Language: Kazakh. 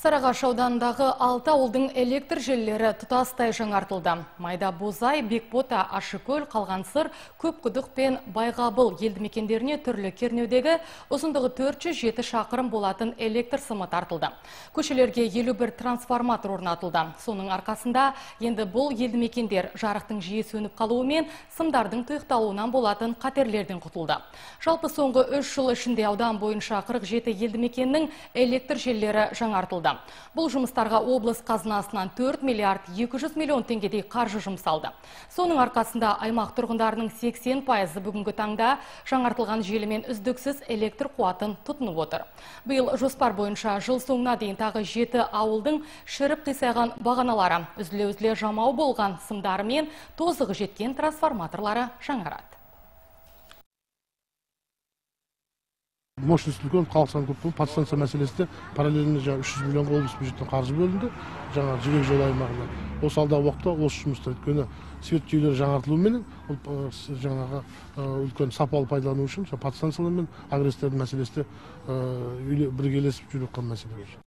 Сарыағаш ауданындағы 6 ауылдың электр желілері тұтастай жаңартылды. Майда Бозай, Бекбота, Ашыкөл, Қалғансыр, Көпқұдық пен Байғабыл елді мекендеріне түрлі кернеудегі ұзындығы 407 шақырым болатын электр сымы тартылды. Көшелерге 51 трансформатор орнатылды. Соның арқасында енді бұл елді мекендер жарықтың жиі сөніп қалуы мен сымдардың тұйықталуынан болатын қатерлерден құтылды. Жалпы соңғы 3 жыл ішінде аудан бойынша 47 елді мекеннің электр желілері жаңартылды. Бұл жұмыстарға облыс қазынасынан 4 миллиард 200 миллион теңгедей қаржы жұмсалды. Соның арқасында аймақ тұрғындарының 80% бүгінгі таңда жаңартылған желімен үздіксіз электр қуатын тұтынып отыр. Биыл жоспар бойынша жыл соңына дейін тағы 7 ауылдың шіріп қисайған бағаналары, үзіле-үзіле жамау болған сымдары мен тозығы жеткен трансформаторлары жаңарады. Мощность үлкен, халық саны көп болып, подстанция мәселесі де параллельно 300 миллион облыс бюджеттен қаржы бөлінді, жаңа жібек жолы аймағына. Осы алдағы уақытта осы жұмысты өйткені свет жүйелері жаңартылуымен жаңағы үлкен сапалы пайдалану үшін подстанциялар мен агрегаттердің мәселесі де біргелесіп жүріп жатқан мәселе.